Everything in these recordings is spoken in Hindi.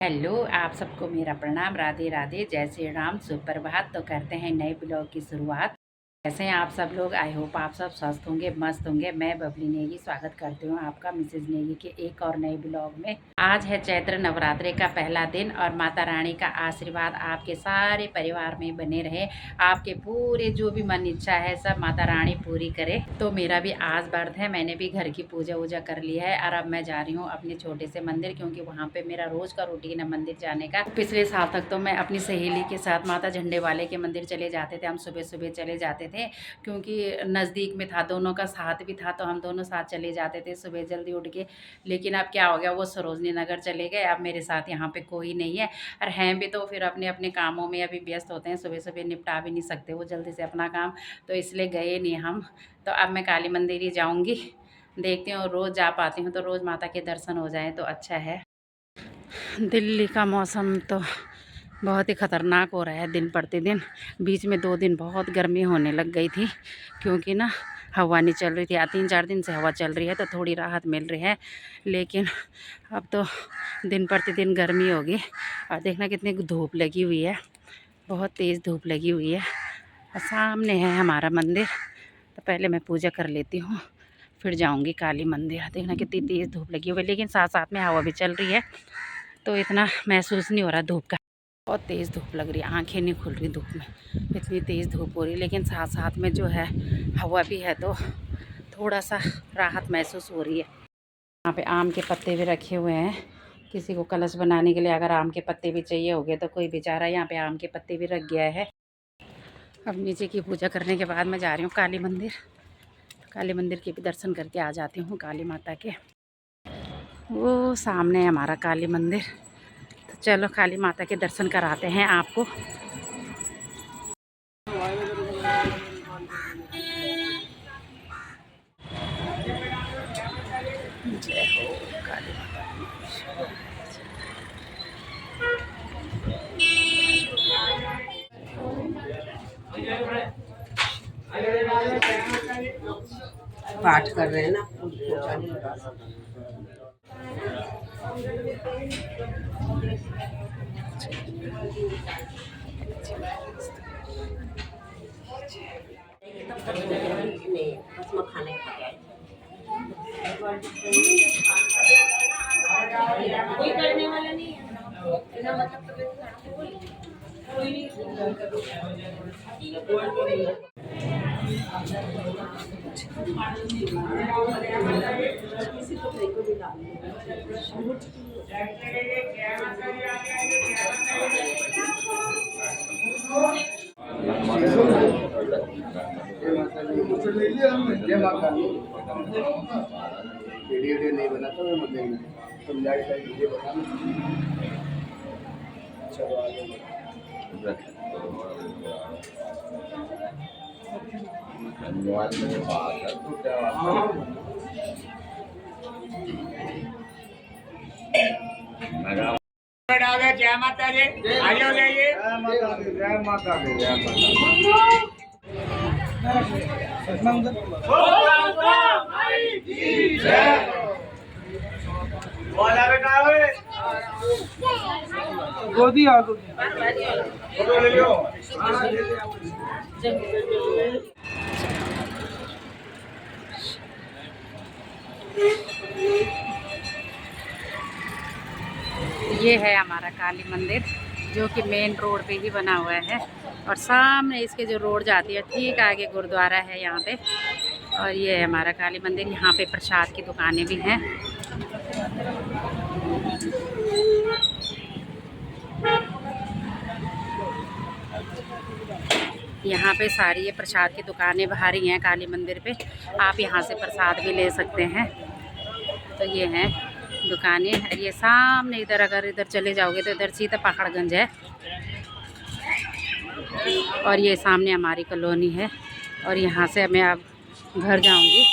हेलो, आप सबको मेरा प्रणाम। राधे राधे, जय श्री राम, सुप्रभात। तो करते हैं नए ब्लॉग की शुरुआत। कैसे हैं आप सब लोग? आई होप आप सब स्वस्थ होंगे, मस्त होंगे। मैं बबली नेगी स्वागत करती हूँ आपका मिसेज नेगी के एक और नए ब्लॉग में। आज है चैत्र नवरात्रि का पहला दिन और माता रानी का आशीर्वाद आपके सारे परिवार में बने रहे। आपके पूरे जो भी मन इच्छा है सब माता रानी पूरी करे। तो मेरा भी आज व्रत है, मैंने भी घर की पूजा वूजा कर ली है और अब मैं जा रही हूँ अपने छोटे से मंदिर, क्योंकि वहाँ पे मेरा रोज़ का रूटीन है मंदिर जाने का। पिछले साल तक तो मैं अपनी सहेली के साथ माता झंडे वाले के मंदिर चले जाते थे। हम सुबह सुबह चले जाते थे क्योंकि नज़दीक में था, दोनों का साथ भी था, तो हम दोनों साथ चले जाते थे सुबह जल्दी उठ के। लेकिन अब क्या हो गया, वो सरोजनी नगर चले गए। अब मेरे साथ यहाँ पे कोई नहीं है, और हैं भी तो फिर अपने अपने कामों में अभी व्यस्त होते हैं, सुबह सुबह निपटा भी नहीं सकते वो जल्दी से अपना काम, तो इसलिए गए नहीं हम। तो अब मैं काली मंदिर ही जाऊँगी, देखती हूँ रोज़ जा पाती हूँ तो रोज़ माता के दर्शन हो जाएँ तो अच्छा है। दिल्ली का मौसम तो बहुत ही ख़तरनाक हो रहा है दिन प्रतिदिन। बीच में 2 दिन बहुत गर्मी होने लग गई थी, क्योंकि ना हवा नहीं चल रही थी। 3-4 दिन से हवा चल रही है तो थोड़ी राहत मिल रही है, लेकिन अब तो दिन प्रतिदिन गर्मी होगी। और देखना कितनी धूप लगी हुई है, बहुत तेज़ धूप लगी हुई है। और सामने है हमारा मंदिर, तो पहले मैं पूजा कर लेती हूँ, फिर जाऊँगी काली मंदिर। देखना कितनी तेज़ धूप लगी हुई है, लेकिन साथ साथ में हवा भी चल रही है, तो इतना महसूस नहीं हो रहा धूप का। बहुत तेज़ धूप लग रही है, आंखें नहीं खुल रही धूप में, इतनी तेज़ धूप हो रही है। लेकिन साथ साथ में जो है हवा भी है, तो थोड़ा सा राहत महसूस हो रही है। यहाँ पे आम के पत्ते भी रखे हुए हैं, किसी को कलश बनाने के लिए अगर आम के पत्ते भी चाहिए होंगे तो कोई बेचारा यहाँ पे आम के पत्ते भी रख गया है। अब नीचे की पूजा करने के बाद मैं जा रही हूँ काली मंदिर। काली मंदिर के भी दर्शन करके आ जाती हूँ, काली माता के। वो सामने है हमारा काली मंदिर, तो चलो काली माता के दर्शन कराते हैं आपको। जय हो काली माता। पाठ कर रहे हैं ना। खाने कोई करने वाला नहीं है, वीडियो नहीं बनाता मैं मतलब समझा के वीडियो बनाना। चलो आगे धन्यवाद। मेरे पास है तो क्या जय माता दी, आ जाओ जाइए। जय माता दी, जय माता दी, जय माता दी। गोदी आ ये है हमारा काली मंदिर, जो कि मेन रोड पे ही बना हुआ है, और सामने इसके जो रोड जाती है ठीक आगे गुरुद्वारा है यहाँ पे। और ये है हमारा काली मंदिर। यहाँ पे प्रसाद की दुकानें भी हैं। यहाँ पे सारी ये प्रसाद की दुकानें बाहर ही हैं काली मंदिर पे, आप यहाँ से प्रसाद भी ले सकते हैं। तो ये हैं दुकानें। ये सामने इधर अगर इधर चले जाओगे तो इधर सीधा पहाड़गंज है, और ये सामने हमारी कॉलोनी है। और यहाँ से मैं अब घर जाऊँगी।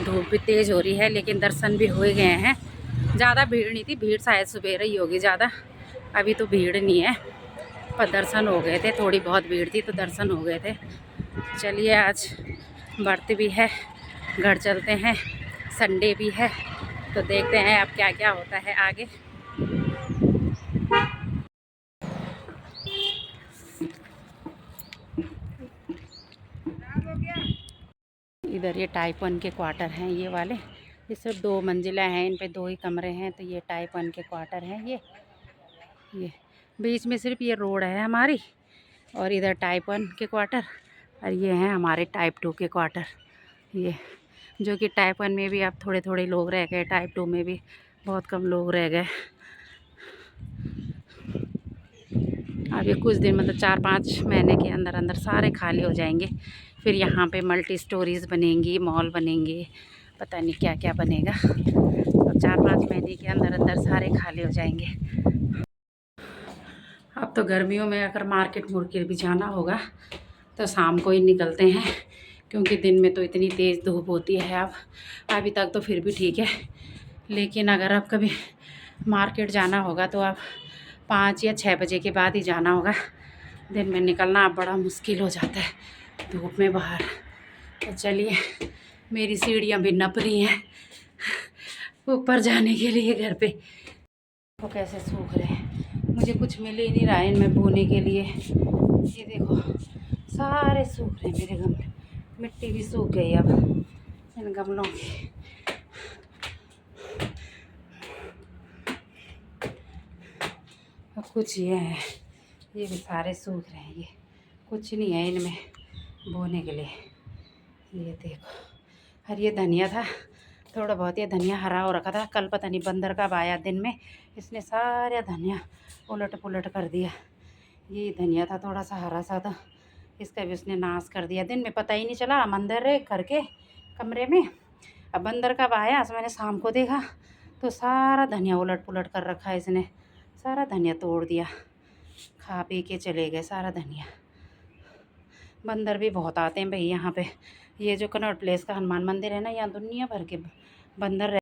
धूप भी तेज़ हो रही है, लेकिन दर्शन भी हो गए हैं। ज़्यादा भीड़ नहीं थी, भीड़ शायद सुबह ही होगी ज़्यादा, अभी तो भीड़ नहीं है, पर दर्शन हो गए थे। थोड़ी बहुत भीड़ थी तो दर्शन हो गए थे। चलिए आज व्रत भी है, घर चलते हैं, संडे भी है, तो देखते हैं अब क्या क्या होता है आगे। इधर ये टाइप 1 के क्वार्टर हैं ये वाले। ये सिर्फ 2 मंजिला हैं, इन पे 2 ही कमरे हैं। तो ये टाइप 1 के क्वार्टर हैं ये बीच में सिर्फ ये रोड है हमारी, और इधर टाइप 1 के क्वार्टर, और ये हैं हमारे टाइप 2 के क्वार्टर। ये जो कि टाइप 1 में भी अब थोड़े थोड़े लोग रह गए, टाइप 2 में भी बहुत कम लोग रह गए। अब ये कुछ दिन मतलब 4-5 महीने के अंदर अंदर सारे खाली हो जाएंगे। फिर यहाँ पे मल्टी स्टोरीज़ बनेंगी, मॉल बनेंगे, पता नहीं क्या क्या बनेगा। तो 4-5 महीने के अंदर अंदर सारे खाली हो जाएंगे। अब तो गर्मियों में अगर मार्केट मुर्केट भी जाना होगा तो शाम को ही निकलते हैं, क्योंकि दिन में तो इतनी तेज़ धूप होती है। अब अभी तक तो फिर भी ठीक है, लेकिन अगर अब कभी मार्केट जाना होगा तो अब 5 या 6 बजे के बाद ही जाना होगा। दिन में निकलना अब बड़ा मुश्किल हो जाता है धूप में बाहर। तो चलिए, मेरी सीढ़ियाँ भी नप रही हैं ऊपर जाने के लिए घर पे। वो कैसे सूख रहे हैं, मुझे कुछ मिल ही नहीं रहा है इनमें बोने के लिए। ये देखो सारे सूख रहे हैं मेरे गमले, मिट्टी भी सूख गई अब इन गमलों की। अब कुछ ये है, ये भी सारे सूख रहे हैं, ये कुछ नहीं है इनमें बोने के लिए। ये देखो, और ये धनिया था थोड़ा बहुत, ये धनिया हरा हो रखा था। कल पता नहीं बंदर कब आया दिन में, इसने सारा धनिया उलट पुलट कर दिया। ये धनिया था थोड़ा सा हरा सा, था इसका भी उसने नाश कर दिया। दिन में पता ही नहीं चला, हम अंदर रहे घर के कमरे में। अब बंदर कब आया तो मैंने शाम को देखा तो सारा धनिया उलट पुलट कर रखा है इसने, सारा धनिया तोड़ दिया, खा पी के चले गए सारा धनिया। बंदर भी बहुत आते हैं भाई यहाँ पे। ये जो कनॉट प्लेस का हनुमान मंदिर है ना, यहाँ दुनिया भर के बंदर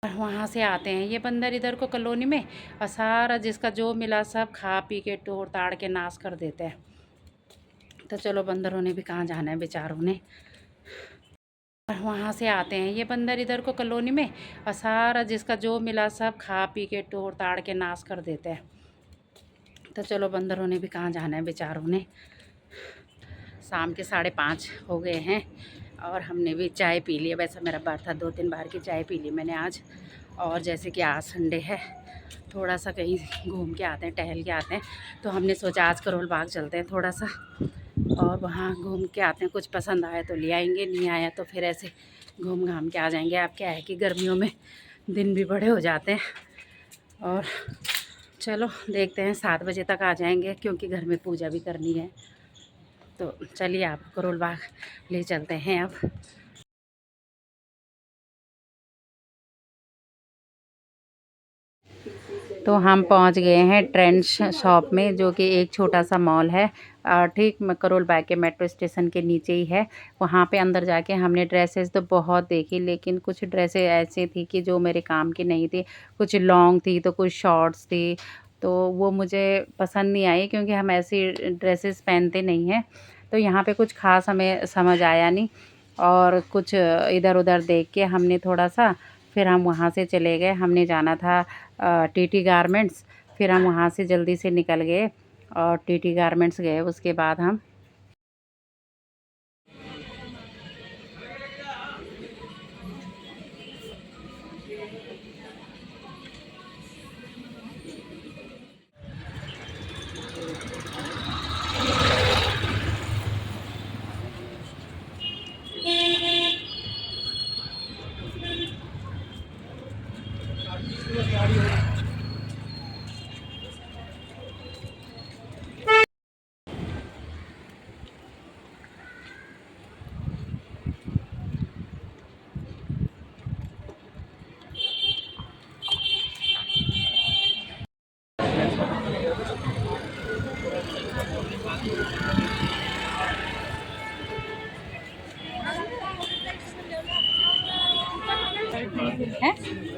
वहाँ से आते हैं ये बंदर इधर को कॉलोनी में, और सारा जिसका जो मिला सब खा पी के तोड़ ताड़ के नाश कर देते हैं। तो चलो, बंदरों ने भी कहाँ जाना है बेचारों ने। वहाँ से आते हैं ये बंदर इधर को कॉलोनी में, और सारा जिसका जो मिला सब खा पी के तोड़ ताड़ के नाश कर देते हैं। तो चलो, बंदरों ने भी कहाँ जाना है बेचारों ने। शाम के 5:30 हो गए हैं और हमने भी चाय पी ली। वैसे मेरा बार था 2-3 बार की चाय पी ली मैंने आज। और जैसे कि आज संडे है, थोड़ा सा कहीं घूम के आते हैं, टहल के आते हैं। तो हमने सोचा आज करोल बाग चलते हैं थोड़ा सा, और वहाँ घूम के आते हैं। कुछ पसंद आया तो ले आएंगे, नहीं आया तो फिर ऐसे घूम घाम के आ जाएंगे। अब क्या है कि गर्मियों में दिन भी बड़े हो जाते हैं। और चलो देखते हैं, 7 बजे तक आ जाएंगे, क्योंकि घर में पूजा भी करनी है। तो चलिए, आप करोल बाग ले चलते हैं अब। तो हम पहुंच गए हैं ट्रेंड्स शॉप में, जो कि एक छोटा सा मॉल है ठीक करोल बाग के मेट्रो स्टेशन के नीचे ही है। वहाँ पे अंदर जाके हमने ड्रेसेस तो बहुत देखी, लेकिन कुछ ड्रेसेस ऐसी थी कि जो मेरे काम की नहीं थी। कुछ लॉन्ग थी तो कुछ शॉर्ट्स थी, तो वो मुझे पसंद नहीं आई, क्योंकि हम ऐसी ड्रेसेस पहनते नहीं हैं। तो यहाँ पे कुछ खास हमें समझ आया नहीं, और कुछ इधर उधर देख के हमने थोड़ा सा, फिर हम वहाँ से चले गए। हमने जाना था टीटी गारमेंट्स, फिर हम वहाँ से जल्दी से निकल गए और टीटी गारमेंट्स गए। उसके बाद हम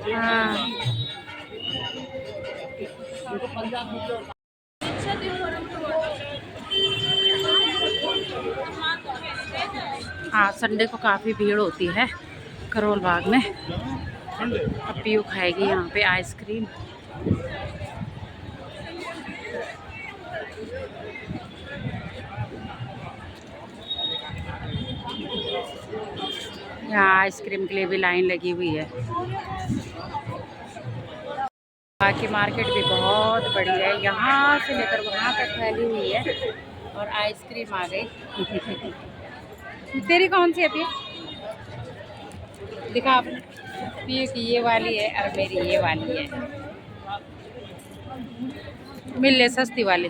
हाँ, आज संडे को काफ़ी भीड़ होती है करोल बाग में। अब पीयू खाएगी यहाँ पे आइसक्रीम। आइसक्रीम के लिए भी लाइन लगी हुई है। बाकी मार्केट भी बहुत बड़ी है, यहाँ से लेकर वहाँ तक फैली हुई है। और आइसक्रीम आ गई। तेरी कौन सी है अभी? दिखा आपने। पिए की ये वाली है और मेरी ये वाली है। मिल ले सस्ती वाली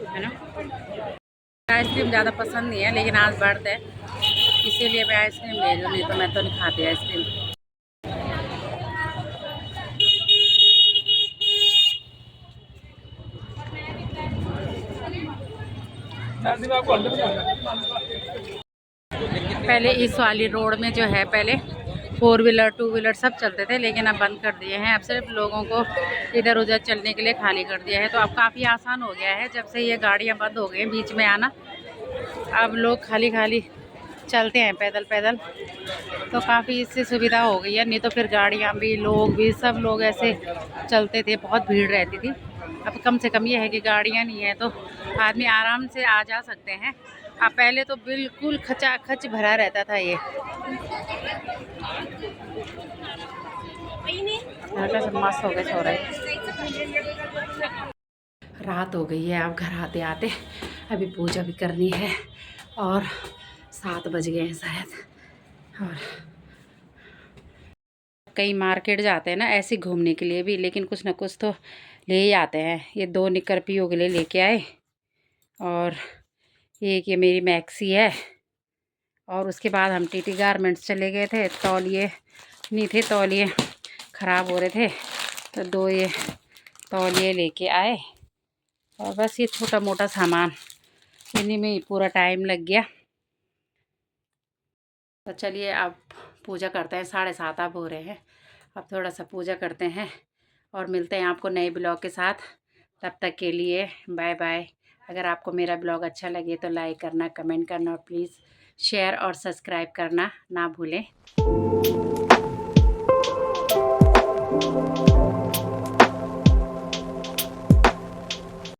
है ना। आइसक्रीम ज़्यादा पसंद नहीं है, लेकिन आज बर्थ है इसीलिए मैं आइसक्रीम ले रही हूँ, नहीं तो मैं तो नहीं खाती आइसक्रीम। पहले इस वाली रोड में जो है, पहले 4 व्हीलर 2 व्हीलर सब चलते थे, लेकिन अब बंद कर दिए हैं। अब सिर्फ लोगों को इधर उधर चलने के लिए खाली कर दिया है। तो अब काफ़ी आसान हो गया है, जब से ये गाड़ियाँ बंद हो गई हैं बीच में आना। अब लोग खाली खाली चलते हैं पैदल पैदल, तो काफ़ी इससे सुविधा हो गई है। नहीं तो फिर गाड़ियाँ भी, लोग भी, सब लोग ऐसे चलते थे, बहुत भीड़ रहती थी। अब कम से कम ये है कि गाड़ियाँ नहीं है तो आदमी आराम से आ जा सकते हैं। अब पहले तो बिल्कुल खचाखच भरा रहता था ये। मस्त हो गए छोरा। रात हो गई है अब घर आते आते, अभी पूजा भी करनी है और 7 बज गए हैं शायद। और कई मार्केट जाते हैं ना ऐसे घूमने के लिए भी, लेकिन कुछ ना कुछ तो ले ही आते हैं। ये 2 निकर पियो के लिए लेके आए, और एक ये मेरी मैक्सी है। और उसके बाद हम टीटी गारमेंट्स चले गए थे, तौलिए नहीं थे, तौलिए ख़राब हो रहे थे, तो 2 ये तौलिए लेके आए। और बस ये छोटा मोटा सामान, इन्हीं में ही पूरा टाइम लग गया। तो चलिए अब पूजा करते हैं। 7:30 अब हो रहे हैं। अब थोड़ा सा पूजा करते हैं और मिलते हैं आपको नए ब्लॉग के साथ। तब तक के लिए बाय बाय। अगर आपको मेरा ब्लॉग अच्छा लगे तो लाइक करना, कमेंट करना और प्लीज़ शेयर और सब्सक्राइब करना ना भूलें।